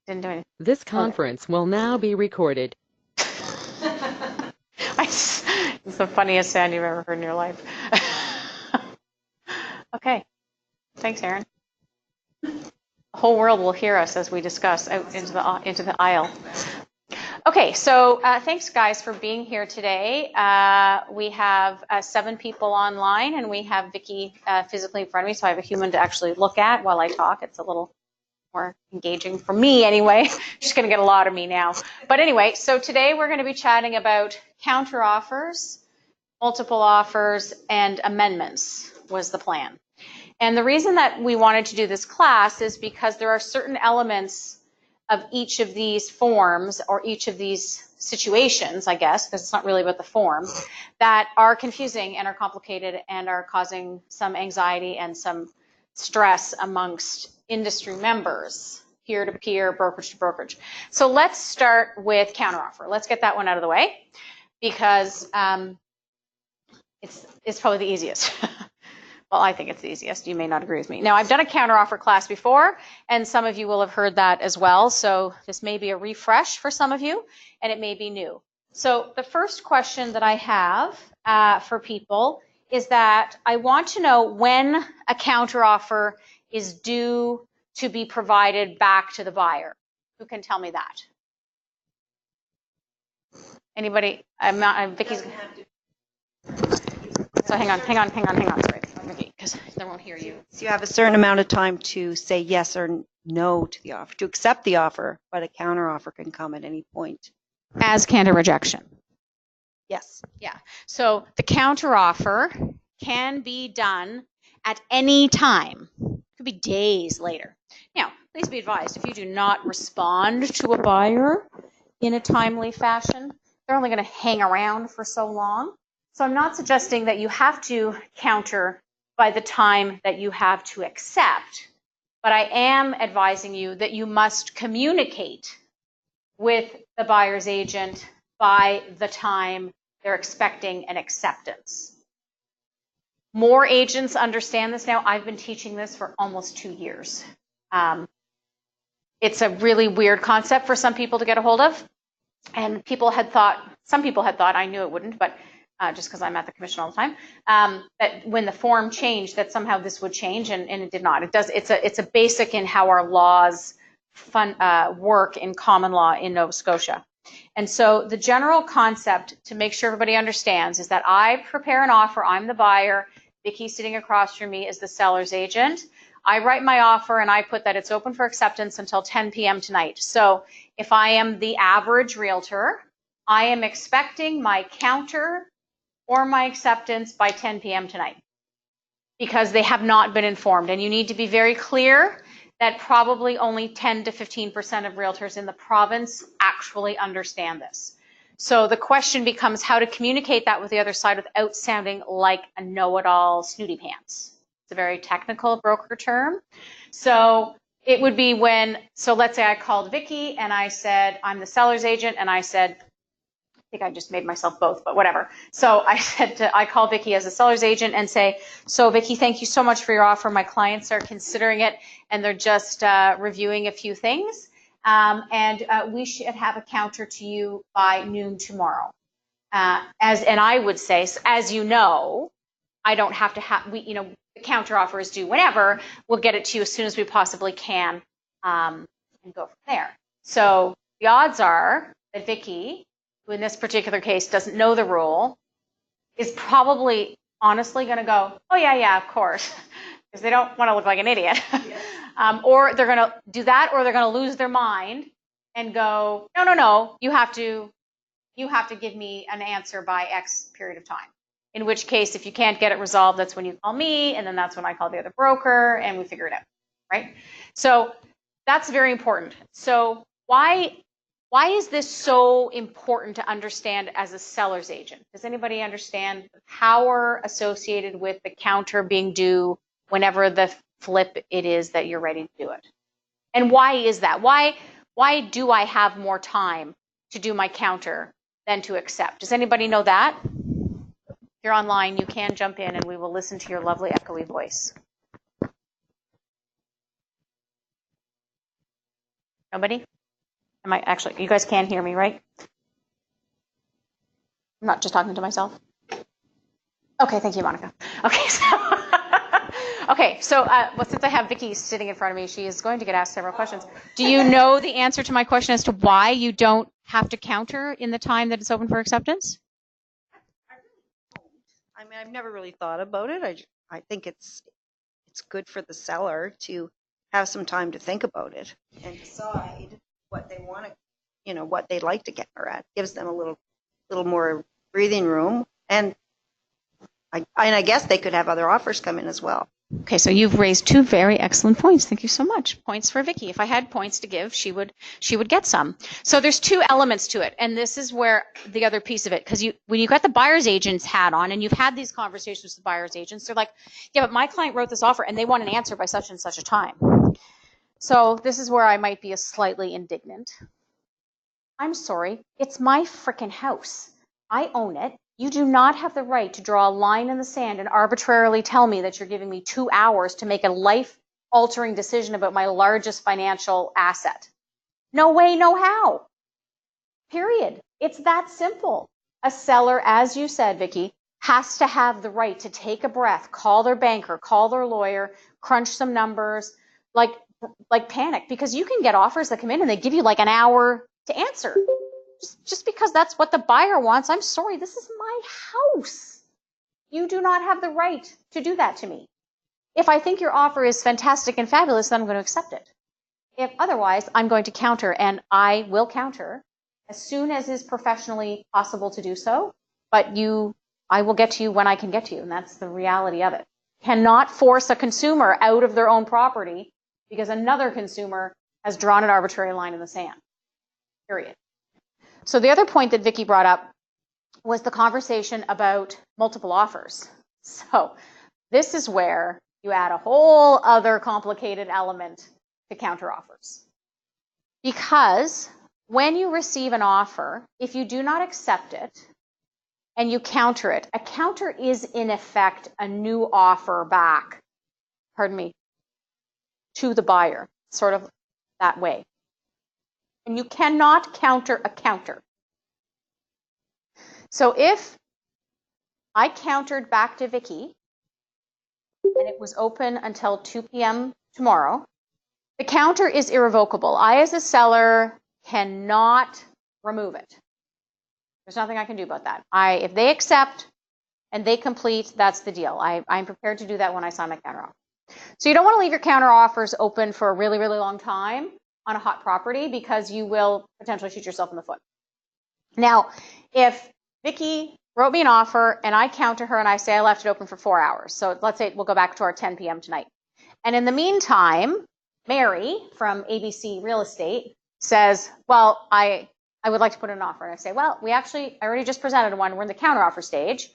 Didn't do anything. This conference will now be recorded. It's the funniest sound you've ever heard in your life. Okay. Thanks, Aaron. The whole world will hear us as we discuss out into the aisle. Okay, so thanks, guys, for being here today. We have 7 people online, and we have Vicki physically in front of me, so I have a human to actually look at while I talk. It's a little more engaging for me anyway. She's going to get a lot of me now. But anyway, so today we're going to be chatting about counteroffers, multiple offers, and amendments was the plan. And the reason that we wanted to do this class is because there are certain elements of each of these forms or each of these situations, I guess, because it's not really about the form, that are confusing and are complicated and are causing some anxiety and some stress amongst industry members, peer-to-peer, brokerage to brokerage. So let's start with counteroffer. Let's get that one out of the way because it's probably the easiest. Well, I think it's the easiest. You may not agree with me. Now, I've done a counteroffer class before, and some of you will have heard that as well. So this may be a refresh for some of you, and it may be new. So the first question that I have for people is that I want to know when a counteroffer is due to be provided back to the buyer. Who can tell me that? Anybody? Vicki's. So hang on. Sorry, Vicki, because they won't hear you. So you have a certain amount of time to say yes or no to the offer, to accept the offer, but a counteroffer can come at any point. As can a rejection. Yes. Yeah. So the counteroffer can be done at any time. It could be days later. Now, please be advised, if you do not respond to a buyer in a timely fashion, they're only going to hang around for so long. So I'm not suggesting that you have to counter by the time that you have to accept, but I am advising you that you must communicate with the buyer's agent by the time they're expecting an acceptance. More agents understand this now. I've been teaching this for almost 2 years. It's a really weird concept for some people to get a hold of. And some people had thought, I knew it wouldn't, but just because I'm at the commission all the time, that when the form changed, that somehow this would change, and it did not. It does. It's a basic in how our laws work in common law in Nova Scotia. And so the general concept, to make sure everybody understands, is that I prepare an offer. I'm the buyer. Vicki sitting across from me is the seller's agent. I write my offer and I put that it's open for acceptance until 10 p.m. tonight. So if I am the average realtor, I am expecting my counter or my acceptance by 10 p.m. tonight because they have not been informed. And you need to be very clear that probably only 10 to 15% of realtors in the province actually understand this. So the question becomes how to communicate that with the other side without sounding like a know-it-all snooty pants. It's a very technical broker term. So it would be so let's say I called Vicki and I said, I'm the seller's agent, and I said, I think I just made myself both, but whatever. So I call Vicki as a seller's agent and say, so Vicki, thank you so much for your offer. My clients are considering it and they're just reviewing a few things. And we should have a counter to you by noon tomorrow. And I would say, as you know, I don't have to have, the counter offer is due whenever. We'll get it to you as soon as we possibly can and go from there. So the odds are that Vicki, who in this particular case doesn't know the rule, is probably honestly going to go, oh, yeah, of course, because they don't want to look like an idiot. Yes. Or they're going to do that, or they're going to lose their mind and go, no, you have to give me an answer by X period of time. In which case, if you can't get it resolved, that's when you call me, and then that's when I call the other broker, and we figure it out, right? So that's very important. So why is this so important to understand as a seller's agent? Does anybody understand the power associated with the counter being due whenever the flip it is that you're ready to do it? And why is that? Why do I have more time to do my counter than to accept? Does anybody know that? If you're online, you can jump in and we will listen to your lovely echoey voice. Nobody? Am I actually, you guys can hear me, right? I'm not just talking to myself. Okay, thank you, Monica. Okay, so well, since I have Vicki sitting in front of me, she is going to get asked several questions. Do you know the answer to my question as to why you don't have to counter in the time that it's open for acceptance? I mean, I've never really thought about it. I think it's good for the seller to have some time to think about it and decide what they want to, what they'd like to counter at. Gives them a little more breathing room, and I guess they could have other offers come in as well. Okay, so you've raised two very excellent points. Thank you so much. Points for Vicki. If I had points to give, she would get some. So there's two elements to it, and this is where the other piece of it, because when you got the buyer's agent's hat on and you've had these conversations with buyer's agents, they're like, yeah, but my client wrote this offer and they want an answer by such and such a time. So this is where I might be a slightly indignant. I'm sorry, it's my frickin' house. I own it. You do not have the right to draw a line in the sand and arbitrarily tell me that you're giving me 2 hours to make a life-altering decision about my largest financial asset. No way, no how. Period. It's that simple. A seller, as you said, Vicki, has to have the right to take a breath, call their banker, call their lawyer, crunch some numbers, like panic, because you can get offers that come in and they give you like an hour to answer. Just because that's what the buyer wants. I'm sorry, this is my house. You do not have the right to do that to me. If I think your offer is fantastic and fabulous, then I'm going to accept it. If otherwise, I'm going to counter, and I will counter as soon as is professionally possible to do so. But I will get to you when I can get to you, and that's the reality of it. Cannot force a consumer out of their own property because another consumer has drawn an arbitrary line in the sand. Period. So the other point that Vicki brought up was the conversation about multiple offers. So this is where you add a whole other complicated element to counter offers. Because when you receive an offer, if you do not accept it and you counter it, a counter is in effect a new offer back, to the buyer, sort of that way. And you cannot counter a counter. So if I countered back to Vicki and it was open until 2 p.m. tomorrow, the counter is irrevocable. I, as a seller, cannot remove it. There's nothing I can do about that. If they accept and they complete, that's the deal. I'm prepared to do that when I sign my counteroffer. So you don't want to leave your counteroffers open for a really, really long time on a hot property because you will potentially shoot yourself in the foot. Now, if Vicki wrote me an offer and I counter her and I say I left it open for 4 hours. So let's say we'll go back to our 10 p.m. tonight. And in the meantime, Mary from ABC Real Estate says, well, I would like to put in an offer. And I say, well, I already just presented one. We're in the counteroffer stage.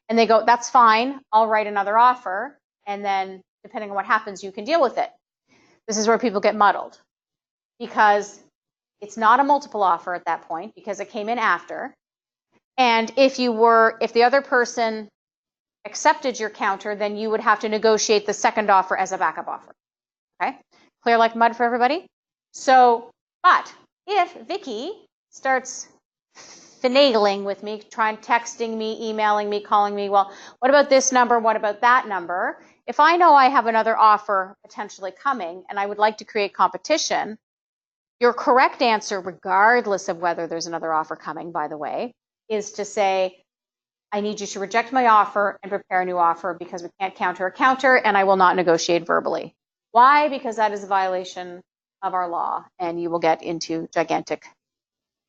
And they go, that's fine. I'll write another offer. And then depending on what happens, you can deal with it. This is where people get muddled because it's not a multiple offer at that point because it came in after. And if the other person accepted your counter, then you would have to negotiate the second offer as a backup offer. Okay? Clear like mud for everybody? So, but if Vicki starts finagling with me, texting me, emailing me, calling me, well, what about this number? What about that number? If I know I have another offer potentially coming and I would like to create competition, your correct answer, regardless of whether there's another offer coming, by the way, is to say, I need you to reject my offer and prepare a new offer because we can't counter a counter and I will not negotiate verbally. Why? Because that is a violation of our law and you will get into gigantic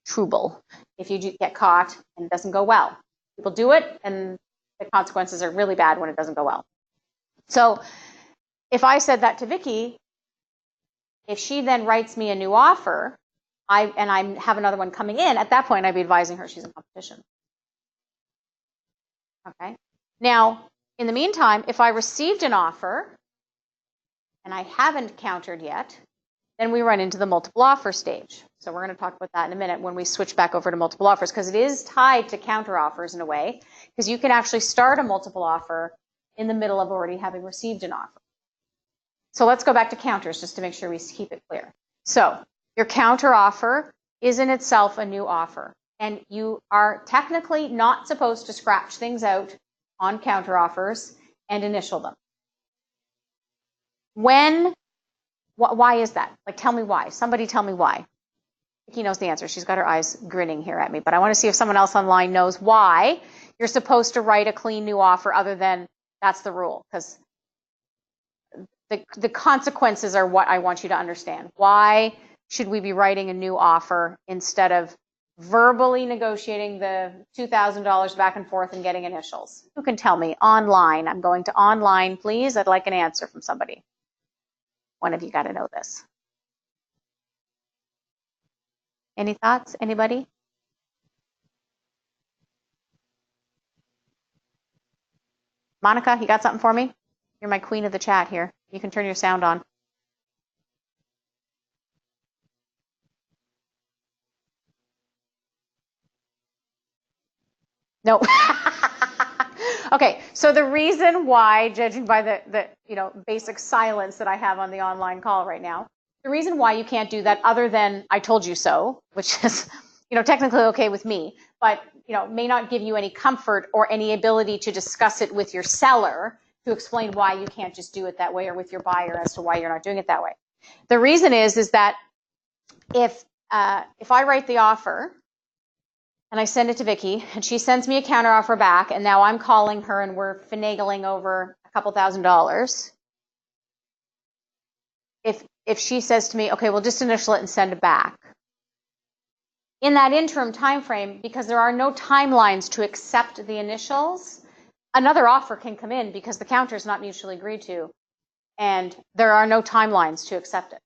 trouble if you get caught and it doesn't go well. People do it and the consequences are really bad when it doesn't go well. So if I said that to Vicki, if she then writes me a new offer, I have another one coming in, at that point I'd be advising her she's in competition. Okay. Now, in the meantime, if I received an offer and I haven't countered yet, then we run into the multiple offer stage. So we're going to talk about that in a minute when we switch back over to multiple offers because it is tied to counter offers in a way because you can actually start a multiple offer in the middle of already having received an offer. So let's go back to counters just to make sure we keep it clear. So your counter offer is in itself a new offer. And you are technically not supposed to scratch things out on counteroffers and initial them. Why is that? Like, tell me why. Somebody tell me why. Vicki knows the answer. She's got her eyes grinning here at me. But I want to see if someone else online knows why you're supposed to write a clean new offer other than that's the rule. Because the consequences are what I want you to understand. Why should we be writing a new offer instead of verbally negotiating the $2,000 back and forth and getting initials? Who can tell me? Online. I'm going to online, please. I'd like an answer from somebody. One of you got to know this. Any thoughts? Anybody? Monica, you got something for me? You're my queen of the chat here. You can turn your sound on. No. Okay, so the reason why, judging by the basic silence that I have on the online call right now, the reason why you can't do that other than I told you so, which is technically okay with me, but may not give you any comfort or any ability to discuss it with your seller to explain why you can't just do it that way, or with your buyer as to why you're not doing it that way. The reason is that if I write the offer and I send it to Vicki, and she sends me a counteroffer back, and now I'm calling her and we're finagling over a couple $1,000s. If she says to me, okay, we'll just initial it and send it back. In that interim time frame, because there are no timelines to accept the initials, another offer can come in because the counter is not mutually agreed to, and there are no timelines to accept it.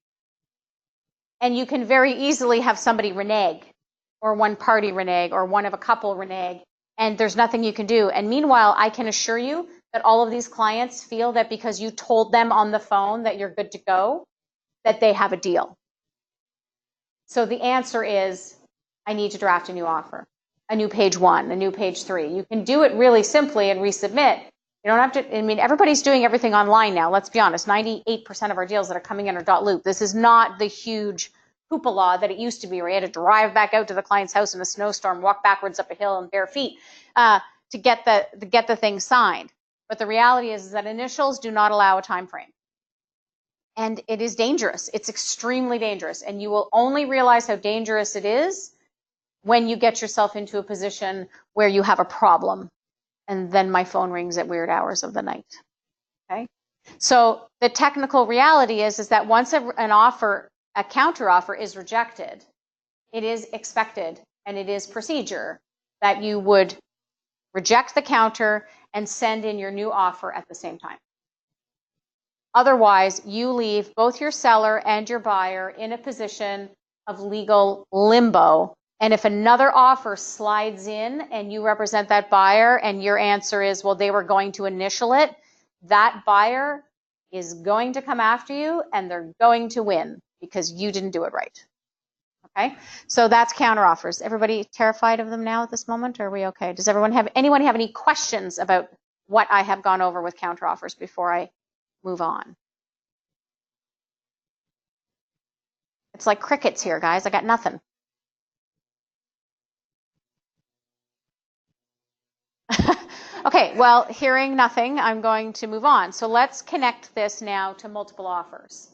And you can very easily have somebody renege, or one party renege, or one of a couple renege, and there's nothing you can do. And meanwhile, I can assure you that all of these clients feel that because you told them on the phone that you're good to go, that they have a deal. So the answer is, I need to draft a new offer, a new page 1, a new page 3. You can do it really simply and resubmit. You don't have to, everybody's doing everything online now. Let's be honest, 98% of our deals that are coming in are .loop. This is not the huge hoopla that it used to be, where you had to drive back out to the client's house in a snowstorm, walk backwards up a hill in bare feet to get the thing signed. But the reality is that initials do not allow a time frame. And it is dangerous. It's extremely dangerous. And you will only realize how dangerous it is when you get yourself into a position where you have a problem. And then my phone rings at weird hours of the night. Okay? So the technical reality is that once a counteroffer is rejected, it is expected and it is procedure that you would reject the counter and send in your new offer at the same time. Otherwise, you leave both your seller and your buyer in a position of legal limbo. And if another offer slides in and you represent that buyer and your answer is, well, they were going to initial it, that buyer is going to come after you and they're going to win because you didn't do it right. Okay, so that's counteroffers. Everybody terrified of them now at this moment, or are we okay? Does anyone have any questions about what I have gone over with counteroffers before I move on? It's like crickets here, guys. I got nothing. Okay, well, hearing nothing, I'm going to move on. So let's connect this now to multiple offers.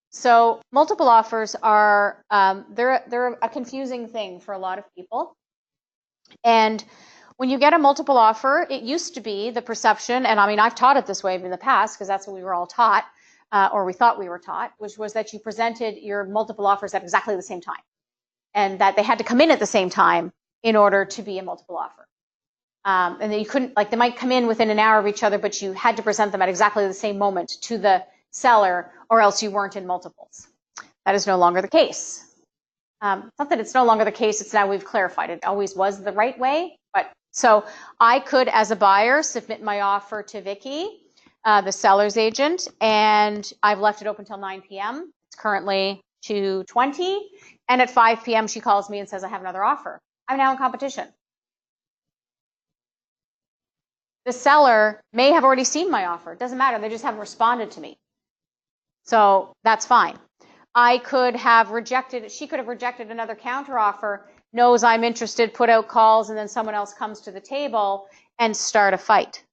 So multiple offers are, they're a confusing thing for a lot of people. And when you get a multiple offer, it used to be the perception, and I've taught it this way in the past because that's what we were all taught, or we thought we were taught, which was that you presented your multiple offers at exactly the same time, and that they had to come in at the same time in order to be a multiple offer. And then you couldn't, they might come in within an hour of each other, but you had to present them at exactly the same moment to the seller, or else you weren't in multiples. That is no longer the case. It's not that it's no longer the case, it's now we've clarified it. It always was the right way, but so I could, as a buyer, submit my offer to Vicki, the seller's agent, and I've left it open until 9 p.m. It's currently 2:20, and at 5 p.m. she calls me and says, I have another offer. I'm now in competition. The seller may have already seen my offer. It doesn't matter. They just haven't responded to me. So that's fine. I could have rejected, she could have rejected another counteroffer, knows I'm interested, put out calls, and then someone else comes to the table and start a fight.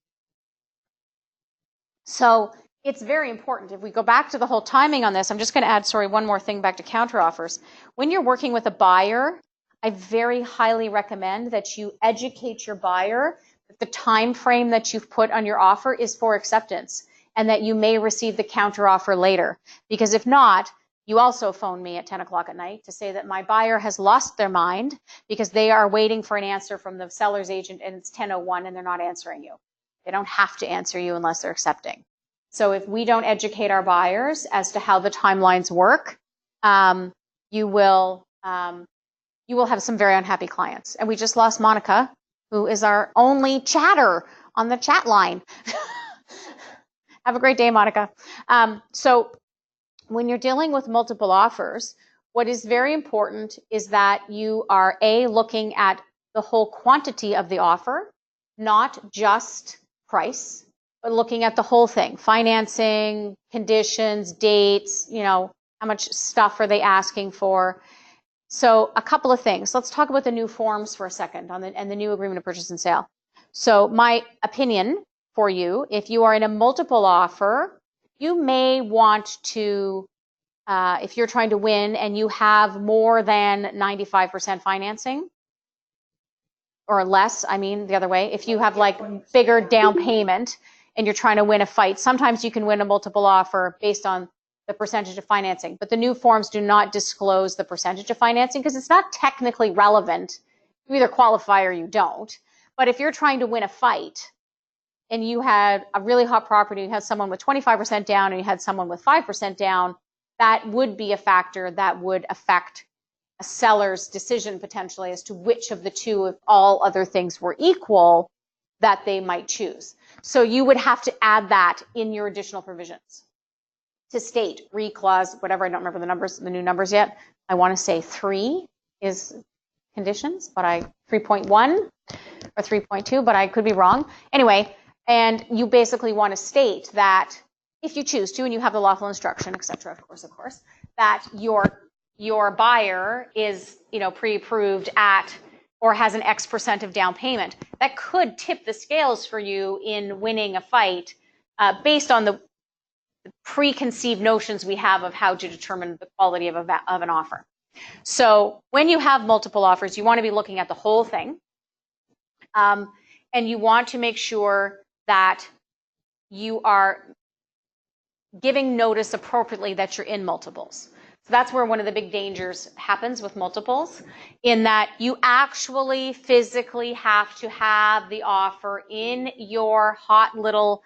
So it's very important. If we go back to the whole timing on this, I'm just going to add, one more thing back to counteroffers. When you're working with a buyer, I very highly recommend that you educate your buyer that the time frame that you've put on your offer is for acceptance and that you may receive the counteroffer later. Because if not, you also phone me at 10 o'clock at night to say that my buyer has lost their mind because they are waiting for an answer from the seller's agent and it's 10:01 and they're not answering you. They don't have to answer you unless they're accepting. So if we don't educate our buyers as to how the timelines work, you will have some very unhappy clients. And we just lost Monica, who is our only chatter on the chat line. Have a great day, Monica. So when you're dealing with multiple offers, what is very important is that you are looking at the whole quantity of the offer, not just price, but looking at the whole thing: financing, conditions, dates, how much stuff are they asking for. So a couple of things. Let's talk about the new forms for a second and the new agreement of purchase and sale. So my opinion for you, if you are in a multiple offer, you may want to, if you're trying to win and you have more than 95% financing, or less, the other way, if you have like bigger down payment and you're trying to win a fight, sometimes you can win a multiple offer based on the percentage of financing. But the new forms do not disclose the percentage of financing because it's not technically relevant. You either qualify or you don't. But if you're trying to win a fight and you had a really hot property, you had someone with 25% down and you had someone with 5% down, that would be a factor that would affect a seller's decision potentially as to which of the two, if all other things were equal, that they might choose. So you would have to add that in your additional provisions to state clause, whatever, I don't remember the new numbers yet. I want to say 3 is conditions, but 3.1 or 3.2, but I could be wrong. Anyway, and you basically want to state that if you choose to, and you have the lawful instruction, et cetera, of course, that your buyer is, pre-approved at or has an X percent of down payment. That could tip the scales for you in winning a fight based on the preconceived notions we have of how to determine the quality of an offer. So when you have multiple offers, you want to be looking at the whole thing. And you want to make sure that you are giving notice appropriately that you're in multiples. So that's where one of the big dangers happens with multiples, in that you actually physically have to have the offer in your hot little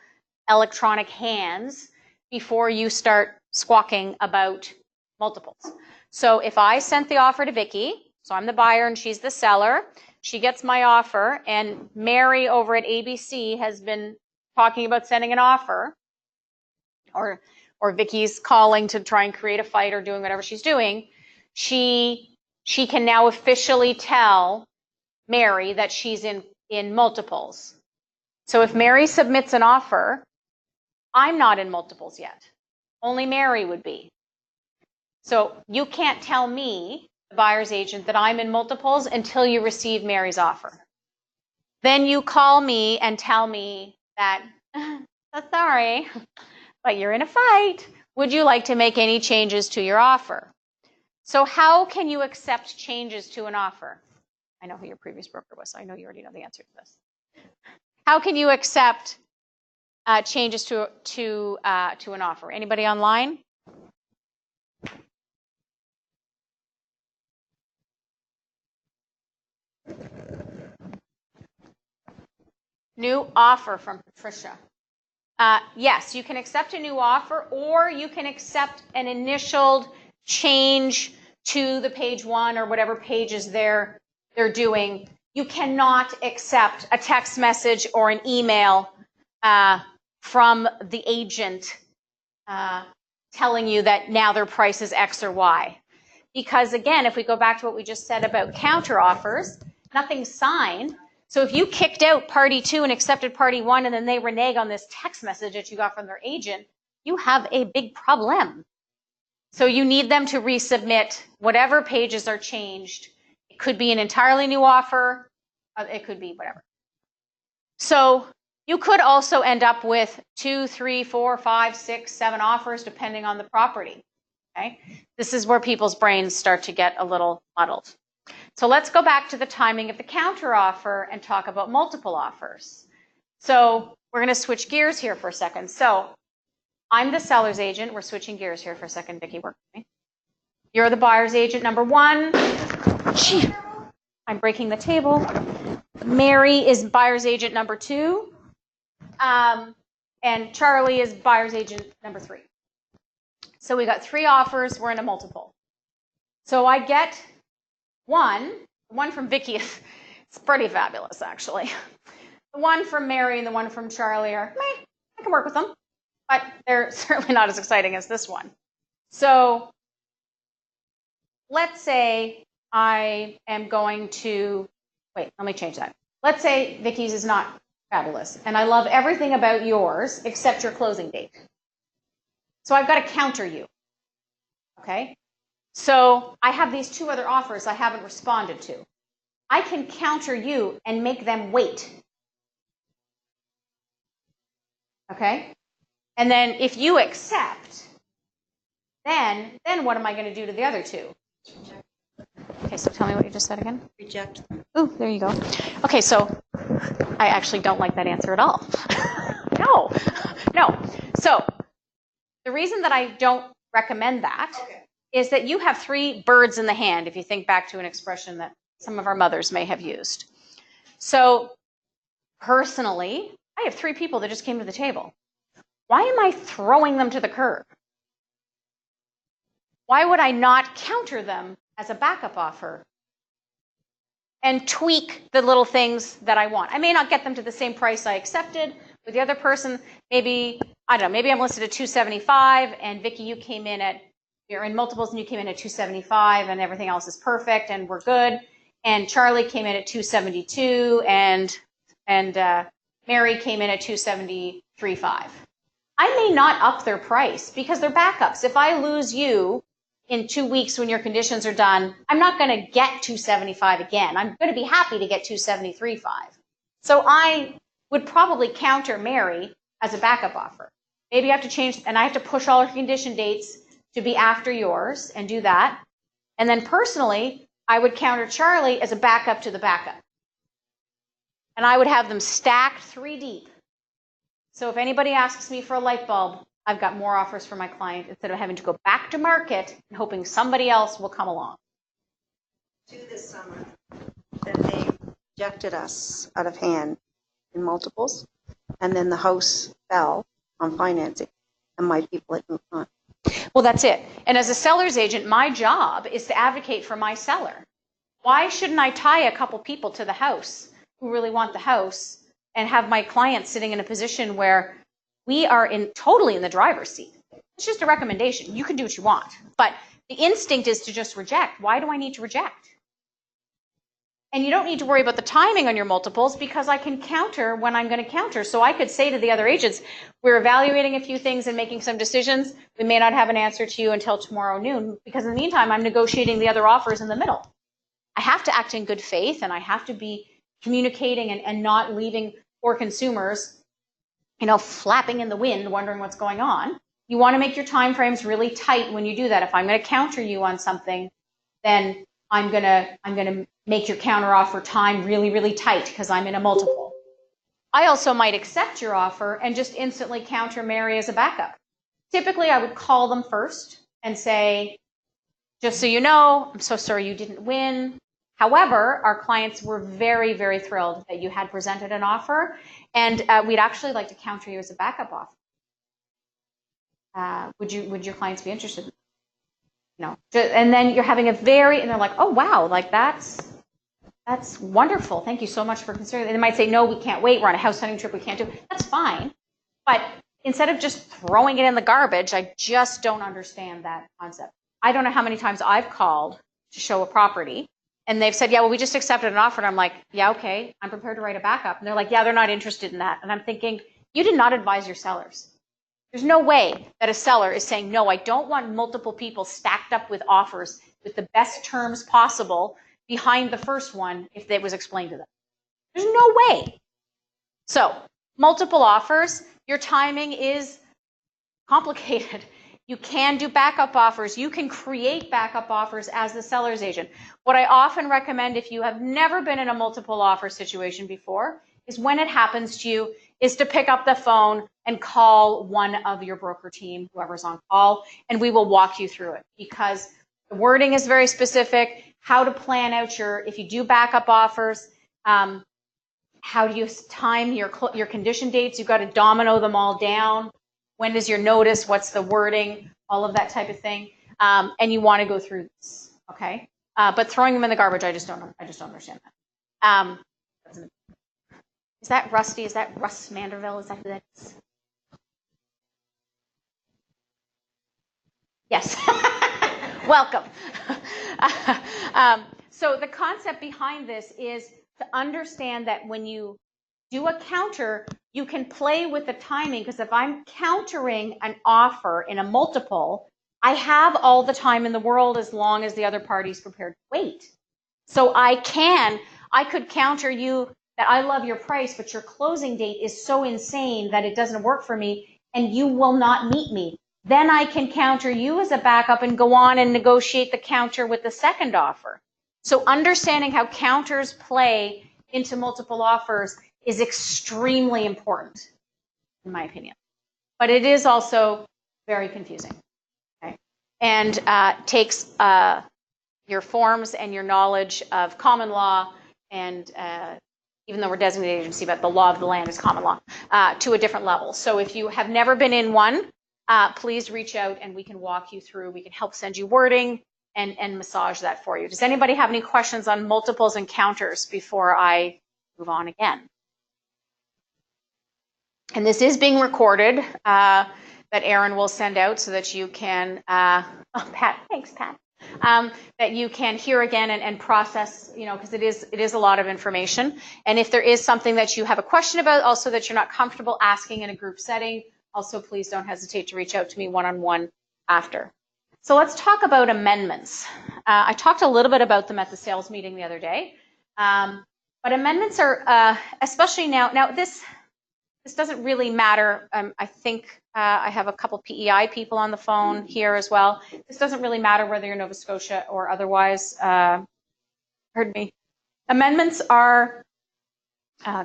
electronic hands before you start squawking about multiples. So if I sent the offer to Vicki, so I'm the buyer and she's the seller, she gets my offer, and Mary over at ABC has been talking about sending an offer, or Vicki's calling to try and create a fight or doing whatever she's doing, she can now officially tell Mary that she's in multiples. So if Mary submits an offer, I'm not in multiples yet. Only Mary would be. So you can't tell me, the buyer's agent, that I'm in multiples until you receive Mary's offer. Then you call me and tell me that, sorry, but you're in a fight. Would you like to make any changes to your offer? So how can you accept changes to an offer? I know who your previous broker was, so I know you already know the answer to this. How can you accept changes to an offer? Anybody online? New offer from Patricia. Yes, you can accept a new offer, or you can accept an initial change to the page 1 or whatever pages they're doing. You cannot accept a text message or an email from the agent telling you that now their price is X or Y. Because again, if we go back to what we just said about counter offers, nothing's signed. So if you kicked out party 2 and accepted party 1, and then they renege on this text message that you got from their agent, you have a big problem. So you need them to resubmit whatever pages are changed. It could be an entirely new offer. It could be whatever. So you could also end up with 2, 3, 4, 5, 6, 7 offers depending on the property. Okay? This is where people's brains start to get a little muddled. So let's go back to the timing of the counter offer and talk about multiple offers. So we're going to switch gears here for a second. So I'm the seller's agent. We're switching gears here for a second. Vicki, work with me. You're the buyer's agent number 1. Gee, I'm breaking the table. Mary is buyer's agent number 2. And Charlie is buyer's agent number 3. So we got 3 offers. We're in a multiple. So I get one from Vicki is it's pretty fabulous, actually. The one from Mary and the one from Charlie are, I can work with them, but they're certainly not as exciting as this one. So let's say I am going to, wait, let me change that. Let's say Vicki's is not fabulous, and I love everything about yours except your closing date. So I've got to counter you, okay? So I have these 2 other offers I haven't responded to. I can counter you and make them wait. Okay? And then if you accept, then what am I going to do to the other 2? Okay, so tell me what you just said again. Reject them. Ooh, there you go. Okay, so I actually don't like that answer at all. No. So the reason that I don't recommend that is that you have 3 birds in the hand, if you think back to an expression that some of our mothers may have used. So personally, I have 3 people that just came to the table. Why am I throwing them to the curb? Why would I not counter them as a backup offer and tweak the little things that I want? I may not get them to the same price I accepted with the other person. Maybe, I don't know, maybe I'm listed at $275 and Vicki, you came in at, you're in multiples and you came in at $275 and everything else is perfect and we're good. And Charlie came in at $272 and Mary came in at $273.5. I may not up their price because they're backups. If I lose you in 2 weeks when your conditions are done, I'm not going to get $275 again. I'm going to be happy to get $273.5. So I would probably counter Mary as a backup offer. Maybe I have to change, and I have to push all her condition dates to be after yours and do that. And then personally, I would counter Charlie as a backup to the backup. And I would have them stacked 3 deep. So if anybody asks me for a light bulb, I've got more offers for my client instead of having to go back to market and hoping somebody else will come along. This summer, that they rejected us out of hand in multiples, and then the house fell on financing, and my people had moved on. Well, that's it. And as a seller's agent, my job is to advocate for my seller. Why shouldn't I tie a couple people to the house who really want the house and have my client sitting in a position where we are totally in the driver's seat? It's just a recommendation. You can do what you want. But the instinct is to just reject. Why do I need to reject? And you don't need to worry about the timing on your multiples because I can counter when I'm going to counter. So I could say to the other agents, we're evaluating a few things and making some decisions. We may not have an answer to you until tomorrow noon because in the meantime, I'm negotiating the other offers in the middle. I have to act in good faith and I have to be communicating and not leaving poor consumers, flapping in the wind, wondering what's going on. You want to make your time frames really tight when you do that. If I'm going to counter you on something, then I'm going to make your counteroffer time really, really tight because I'm in a multiple. I also might accept your offer and just instantly counter Mary as a backup. Typically, I would call them first and say, just so you know, I'm so sorry you didn't win. However, our clients were very, very thrilled that you had presented an offer, and we'd actually like to counter you as a backup offer. Would your clients be interested? And then you're having and they're like, oh wow, like that's wonderful. Thank you so much for considering. And they might say, no, we can't wait. We're on a house hunting trip. We can't do it. That's fine. But instead of just throwing it in the garbage, I just don't understand that concept. I don't know how many times I've called to show a property and they've said, yeah, well, we just accepted an offer. And I'm like, yeah, okay, I'm prepared to write a backup. And they're like, yeah, they're not interested in that. And I'm thinking, you did not advise your sellers. There's no way that a seller is saying, no, I don't want multiple people stacked up with offers with the best terms possible behind the first one if it was explained to them. There's no way. So multiple offers, your timing is complicated. You can do backup offers. You can create backup offers as the seller's agent. What I often recommend if you have never been in a multiple offer situation before is when it happens to you is to pick up the phone and call one of your broker team, whoever's on call, and we will walk you through it because the wording is very specific, how to plan out if you do backup offers, how do you time your condition dates? You've got to domino them all down. When is your notice? What's the wording? All of that type of thing. And you want to go through this, okay? But throwing them in the garbage, I just don't understand that. Is that Rusty? Is that Russ Manderville? Is that who that is? Yes. Welcome. So the concept behind this is to understand that when you do a counter, you can play with the timing, because if I'm countering an offer in a multiple, I have all the time in the world as long as the other party's prepared to wait. So I could counter you that I love your price, but your closing date is so insane that it doesn't work for me and you will not meet me. Then I can counter you as a backup and go on and negotiate the counter with the second offer. So understanding how counters play into multiple offers is extremely important, in my opinion. But it is also very confusing, okay? And takes your forms and your knowledge of common law, and even though we're a designated agency, but the law of the land is common law, to a different level. So if you have never been in one, please reach out and we can walk you through. We can help send you wording and massage that for you. Does anybody have any questions on multiples and counters before I move on again? And this is being recorded, that Erin will send out so that you can, oh, Pat, thanks, Pat, that you can hear again and process, because it is a lot of information. And if there is something that you have a question about, also that you're not comfortable asking in a group setting, also please don't hesitate to reach out to me one-on-one after. So let's talk about amendments. I talked a little bit about them at the sales meeting the other day, but amendments are, especially now this doesn't really matter. I think I have a couple PEI people on the phone here as well. This doesn't really matter whether you're Nova Scotia or otherwise. Pardon me. Amendments are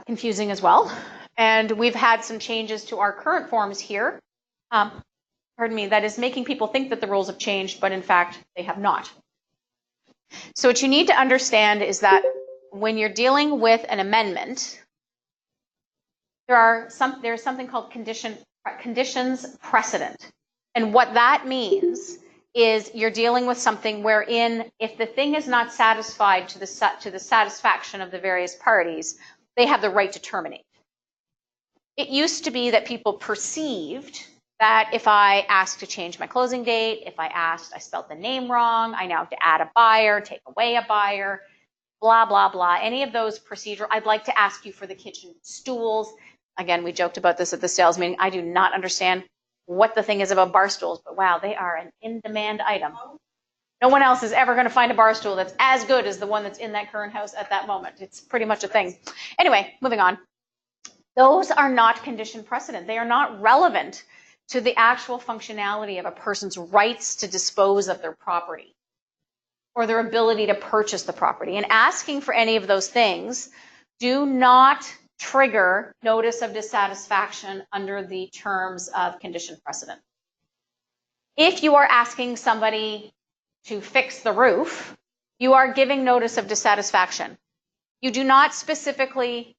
confusing as well. And we've had some changes to our current forms here. Pardon me, that is making people think that the rules have changed, but in fact, they have not. So what you need to understand is that when you're dealing with an amendment, there's something called conditions precedent. And what that means is you're dealing with something wherein if the thing is not satisfied to the satisfaction of the various parties, they have the right to terminate. It used to be that people perceived that if I asked to change my closing date, if I spelled the name wrong, I now have to add a buyer, take away a buyer, blah, blah, blah. Any of those procedural, I'd like to ask you for the kitchen stools. Again, we joked about this at the sales meeting. I do not understand what the thing is about bar stools, but wow, they are an in-demand item. No one else is ever going to find a bar stool that's as good as the one that's in that current house at that moment. It's pretty much a thing. Anyway, moving on. Those are not condition precedent. They are not relevant to the actual functionality of a person's rights to dispose of their property or their ability to purchase the property. And asking for any of those things do not trigger notice of dissatisfaction under the terms of condition precedent. If you are asking somebody to fix the roof, you are giving notice of dissatisfaction. You do not specifically,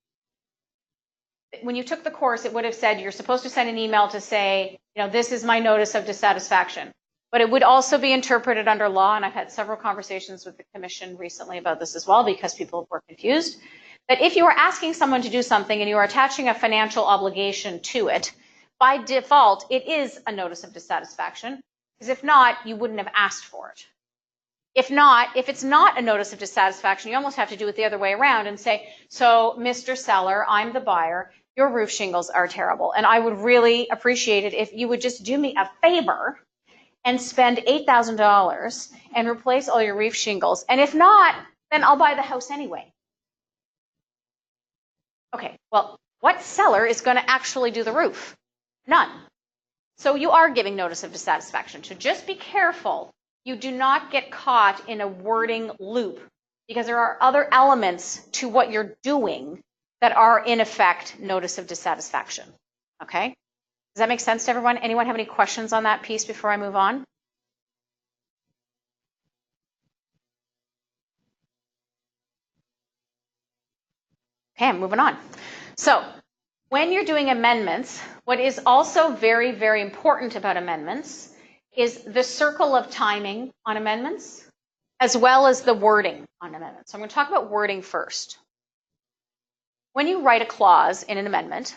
when you took the course, it would have said you're supposed to send an email to say, this is my notice of dissatisfaction. But it would also be interpreted under law, and I've had several conversations with the commission recently about this as well because people were confused, that if you are asking someone to do something and you are attaching a financial obligation to it, by default, it is a notice of dissatisfaction, because if not, you wouldn't have asked for it. If it's not a notice of dissatisfaction, you almost have to do it the other way around and say, so Mr. Seller, I'm the buyer. your roof shingles are terrible. And I would really appreciate it if you would just do me a favor and spend $8,000 and replace all your roof shingles. And if not, then I'll buy the house anyway. Okay, well, what seller is going to actually do the roof? None. So you are giving notice of dissatisfaction. So just be careful you do not get caught in a wording loop, because there are other elements to what you're doing that are in effect notice of dissatisfaction. Okay? Does that make sense to everyone? Anyone have any questions on that piece before I move on? Okay, I'm moving on. So when you're doing amendments, what is also very, very important about amendments is the circle of timing on amendments, as well as the wording on amendments. So I'm going to talk about wording first. When you write a clause in an amendment,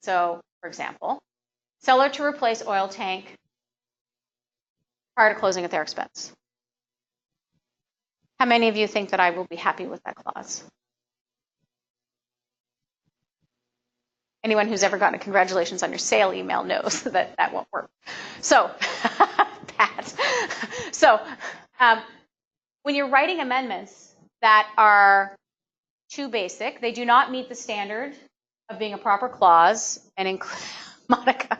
so for example, seller to replace oil tank prior to closing at their expense. How many of you think that I will be happy with that clause? Anyone who's ever gotten a congratulations on your sale email knows that that won't work. So, Pat. So, when you're writing amendments that are too basic, they do not meet the standard of being a proper clause, and Monica,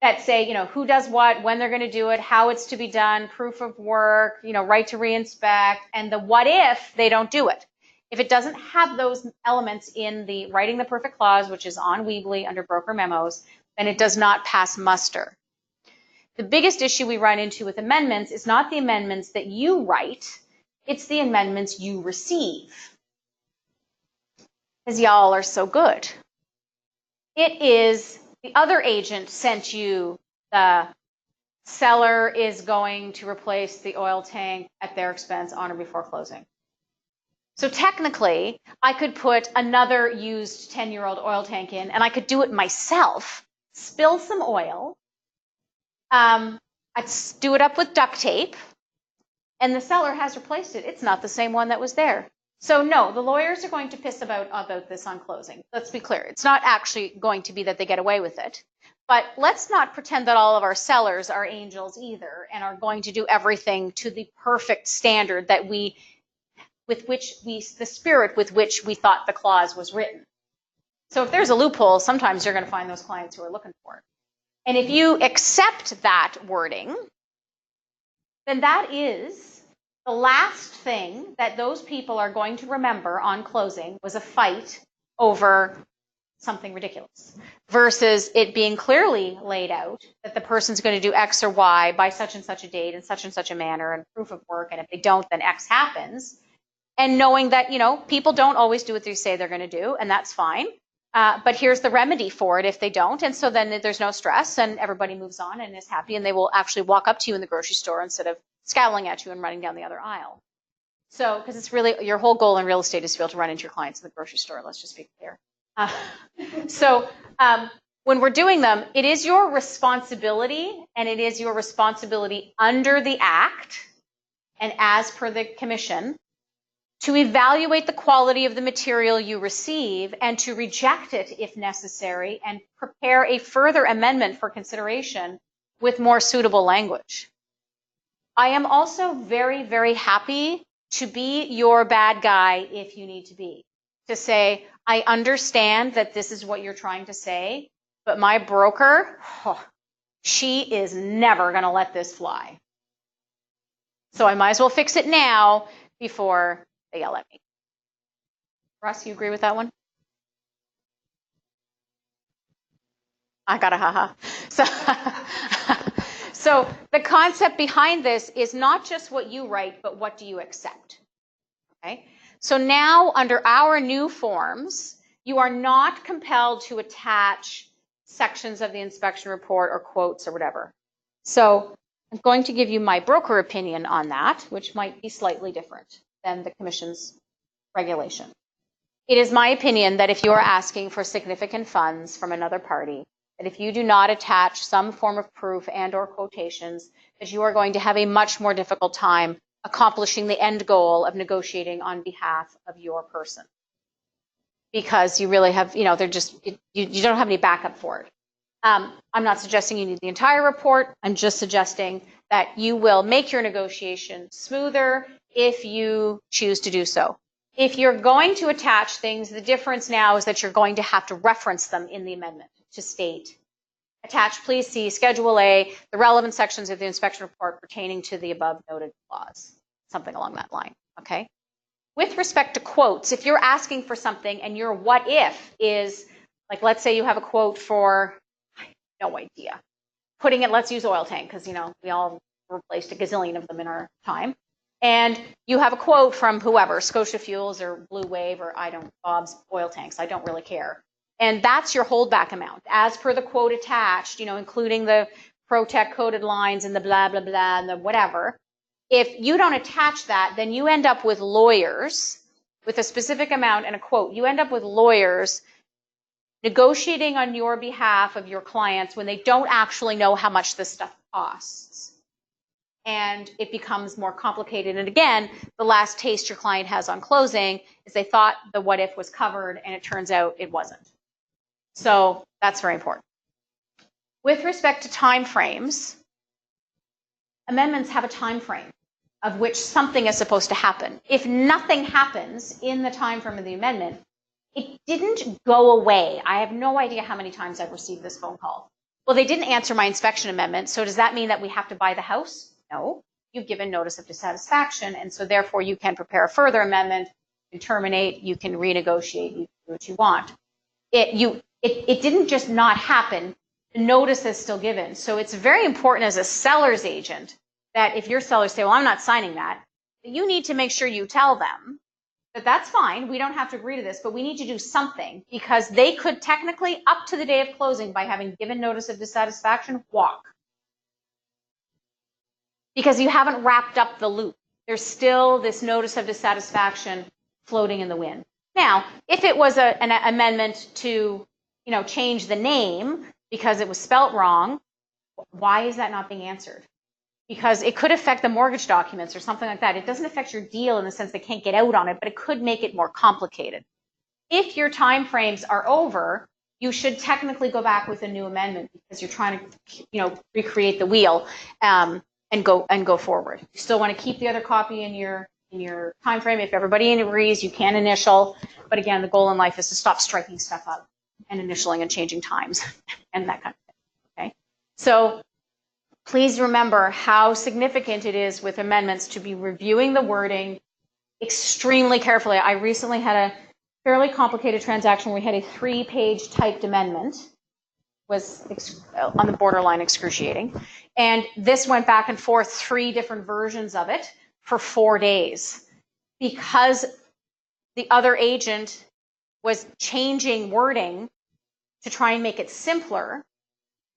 that say, who does what, when they're going to do it, how it's to be done, proof of work, right to reinspect, and the what if they don't do it. If it doesn't have those elements in the writing the perfect clause, which is on Weebly under broker memos, then it does not pass muster. The biggest issue we run into with amendments is not the amendments that you write, it's the amendments you receive. Because y'all are so good. It is the other agent sent you the seller is going to replace the oil tank at their expense on or before closing. So technically, I could put another used 10-year-old oil tank in, and I could do it myself, spill some oil, I'd do it up with duct tape, and the seller has replaced it. It's not the same one that was there. So no, the lawyers are going to piss about this on closing. Let's be clear. It's not actually going to be that they get away with it. But let's not pretend that all of our sellers are angels either and are going to do everything to the perfect standard that the spirit with which we thought the clause was written. So if there's a loophole, sometimes you're going to find those clients who are looking for it. And if you accept that wording, then that is the last thing that those people are going to remember on closing was a fight over something ridiculous, versus it being clearly laid out that the person's going to do X or Y by such and such a date and such a manner and proof of work, and if they don't, then X happens. And knowing that, people don't always do what they say they're going to do, and that's fine. But here's the remedy for it if they don't. And so then there's no stress and everybody moves on and is happy, and they will actually walk up to you in the grocery store instead of scowling at you and running down the other aisle. So, because it's really, your whole goal in real estate is to be able to run into your clients in the grocery store. Let's just be clear. When we're doing them, it is your responsibility, and it is your responsibility under the Act and as per the commission, to evaluate the quality of the material you receive and to reject it if necessary and prepare a further amendment for consideration with more suitable language. I am also very, very happy to be your bad guy if you need to be. To say, I understand that this is what you're trying to say, but my broker, she is never going to let this fly. So I might as well fix it now before they yell at me. Russ, you agree with that one? I got a haha. So the concept behind this is not just what you write, but what do you accept? Okay. So now under our new forms, you are not compelled to attach sections of the inspection report or quotes or whatever. So I'm going to give you my broker opinion on that, which might be slightly different than the commission's regulation. It is my opinion that if you are asking for significant funds from another party, that if you do not attach some form of proof and or quotations, that you are going to have a much more difficult time accomplishing the end goal of negotiating on behalf of your person. because you really have, they're just, you don't have any backup for it. I'm not suggesting you need the entire report. I'm just suggesting that you will make your negotiation smoother if you choose to do so. If you're going to attach things, the difference now is that you're going to have to reference them in the amendment to state, attached, please see Schedule A, the relevant sections of the inspection report pertaining to the above noted clause, something along that line, okay? With respect to quotes, if you're asking for something and your what if is, like, let's say you have a quote for, I have no idea, putting it, let's use oil tank, because, we all replaced a gazillion of them in our time. And you have a quote from whoever, Scotia Fuels or Blue Wave or Bob's Oil Tanks, I don't really care. And that's your holdback amount, as per the quote attached, including the ProTech coded lines and the blah, blah, blah, and the whatever. If you don't attach that, then you end up with lawyers with a specific amount and a quote. You end up with lawyers negotiating on your behalf of your clients when they don't actually know how much this stuff costs. And it becomes more complicated. And again, the last taste your client has on closing is they thought the what if was covered, and it turns out it wasn't. So that's very important. With respect to time frames, amendments have a time frame of which something is supposed to happen. If nothing happens in the time frame of the amendment, it didn't go away. I have no idea how many times I've received this phone call. Well, they didn't answer my inspection amendment, so does that mean that we have to buy the house? No. You've given notice of dissatisfaction, and so therefore you can prepare a further amendment, you can terminate, you can renegotiate, you can do what you want. It didn't just not happen. The notice is still given. So it's very important as a seller's agent that if your sellers say, well, I'm not signing that, you need to make sure you tell them that that's fine, we don't have to agree to this, but we need to do something, because they could technically, up to the day of closing, by having given notice of dissatisfaction, walk. Because you haven't wrapped up the loop. There's still this notice of dissatisfaction floating in the wind. Now, if it was an amendment to, change the name because it was spelt wrong, why is that not being answered? Because it could affect the mortgage documents or something like that. It doesn't affect your deal in the sense they can't get out on it, but it could make it more complicated. If your time frames are over, you should technically go back with a new amendment because you're trying to, recreate the wheel and go forward. You still want to keep the other copy in your time frame. If everybody agrees, you can initial. But again, the goal in life is to stop striking stuff up and initialing and changing times and that kind of thing. Okay, so please remember how significant it is with amendments to be reviewing the wording extremely carefully. I recently had a fairly complicated transaction where we had a 3-page typed amendment, was on the borderline excruciating, and this went back and forth 3 different versions of it for 4 days because the other agent was changing wording to try and make it simpler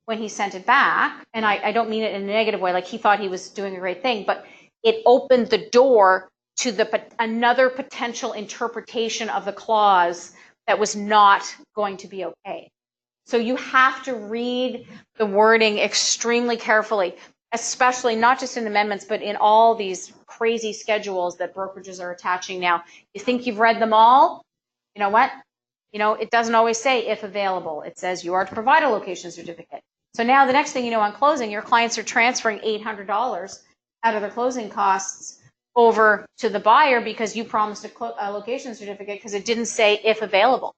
when he sent it back. And I don't mean it in a negative way, like he thought he was doing a great thing, but it opened the door to another potential interpretation of the clause that was not going to be okay. So you have to read the wording extremely carefully, especially not just in amendments, but in all these crazy schedules that brokerages are attaching now. You think you've read them all? You know what? It doesn't always say if available. It says you are to provide a location certificate. So now the next thing you know, on closing, your clients are transferring $800 out of their closing costs over to the buyer because you promised a location certificate because it didn't say if available,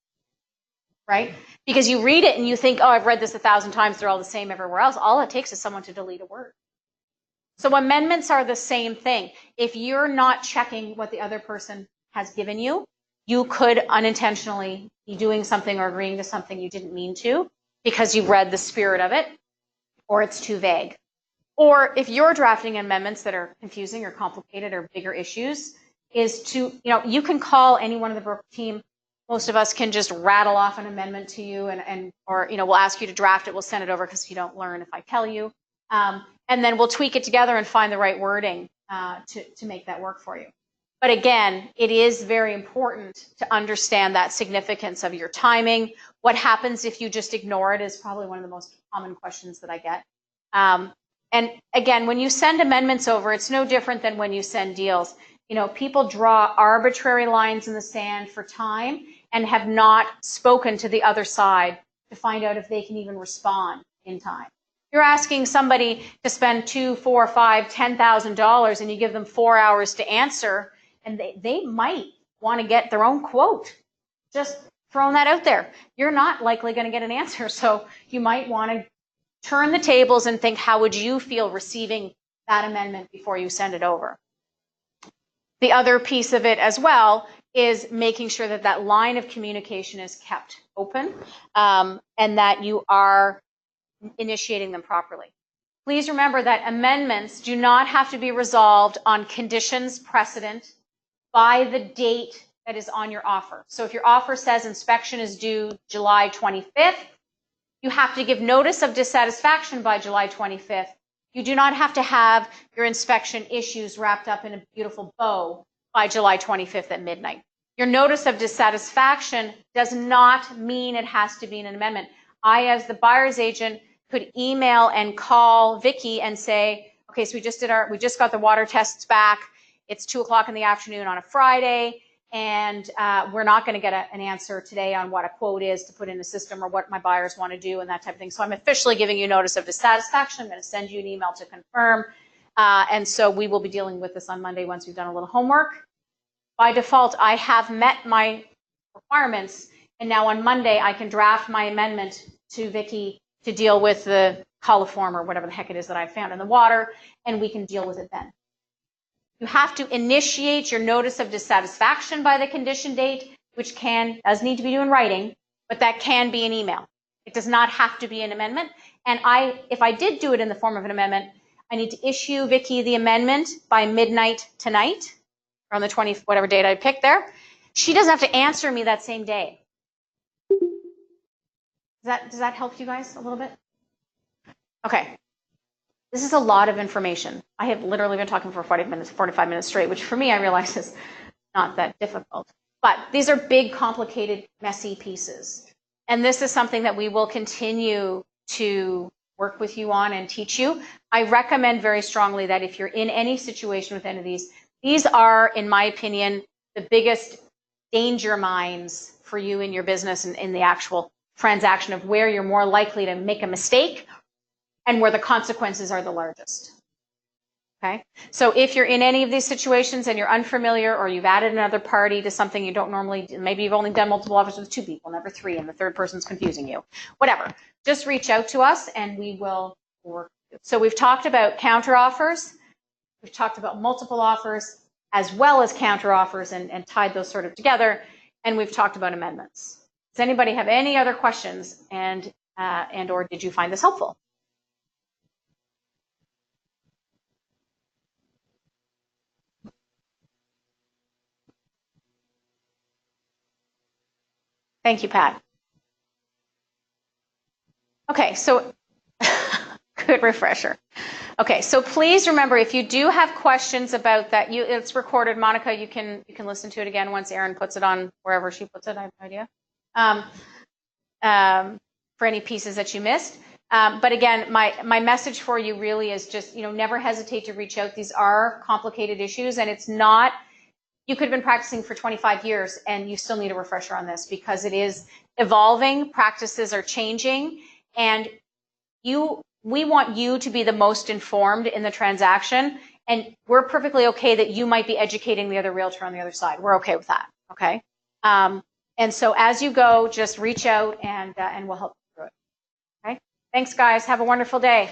right? Because you read it and you think, oh, I've read this 1,000 times, they're all the same everywhere else. All it takes is someone to delete a word. So amendments are the same thing. If you're not checking what the other person has given you, you could unintentionally be doing something or agreeing to something you didn't mean to because you read the spirit of it, or it's too vague. Or if you're drafting amendments that are confusing or complicated or bigger issues, is to, you can call any one of the broker team. Most of us can just rattle off an amendment to you or we'll ask you to draft it. We'll send it over because you don't learn if I tell you. And then we'll tweak it together and find the right wording to make that work for you. But again, it is very important to understand that significance of your timing. What happens if you just ignore it is probably one of the most common questions that I get. And again, when you send amendments over, it's no different than when you send deals. People draw arbitrary lines in the sand for time, and have not spoken to the other side to find out if they can even respond in time. You're asking somebody to spend $2,000, $4,000, $5,000, $10,000 and you give them 4 hours to answer, and they might want to get their own quote. Just throwing that out there. You're not likely going to get an answer, so you might want to turn the tables and think, how would you feel receiving that amendment before you send it over? The other piece of it as well is making sure that that line of communication is kept open, and that you are initiating them properly. Please remember that amendments do not have to be resolved on conditions precedent by the date that is on your offer. So if your offer says inspection is due July 25th, you have to give notice of dissatisfaction by July 25th. You do not have to have your inspection issues wrapped up in a beautiful bow by July 25th at midnight. Your notice of dissatisfaction does not mean it has to be an amendment. I, as the buyer's agent, could email and call Vicki and say, okay, so we just got the water tests back. It's 2:00 in the afternoon on a Friday, and we're not going to get an answer today on what a quote is to put in the system or what my buyers want to do and that type of thing. So I'm officially giving you notice of dissatisfaction. I'm going to send you an email to confirm. And so we will be dealing with this on Monday once we've done a little homework. By default, I have met my requirements, and now on Monday I can draft my amendment to Vicki to deal with the coliform or whatever the heck it is that I found in the water, and we can deal with it then. You have to initiate your notice of dissatisfaction by the condition date, which does need to be done in writing, but that can be an email. It does not have to be an amendment. And if I did do it in the form of an amendment, I need to issue Vicki the amendment by midnight tonight, or on the 20th, whatever date I picked there. She doesn't have to answer me that same day. Does that help you guys a little bit? Okay. This is a lot of information. I have literally been talking for 45 minutes straight, which for me, I realize is not that difficult. But these are big, complicated, messy pieces. And this is something that we will continue to work with you on and teach you. I recommend very strongly that if you're in any situation with any of these are, in my opinion, the biggest danger mines for you in your business and in the actual transaction of where you're more likely to make a mistake and where the consequences are the largest. Okay? So if you're in any of these situations and you're unfamiliar, or you've added another party to something you don't normally do, maybe you've only done multiple offers with 2 people, never 3, and the third person's confusing you, whatever, just reach out to us and we will work with you. So we've talked about counter offers, we've talked about multiple offers as well as counter offers and tied those sort of together, and we've talked about amendments. Does anybody have any other questions, and or did you find this helpful? Thank you, Pat. Okay, so good refresher. Okay, so please remember, if you do have questions about that, it's recorded. Monica, you can listen to it again once Erin puts it on wherever she puts it. I have no idea. For any pieces that you missed. But again, my message for you really is just, never hesitate to reach out. These are complicated issues, and it's not, you could have been practicing for 25 years and you still need a refresher on this because it is evolving, practices are changing, and we want you to be the most informed in the transaction, and we're perfectly okay that you might be educating the other realtor on the other side. We're okay with that, okay? And so as you go, just reach out and we'll help you through it, okay? Thanks, guys. Have a wonderful day.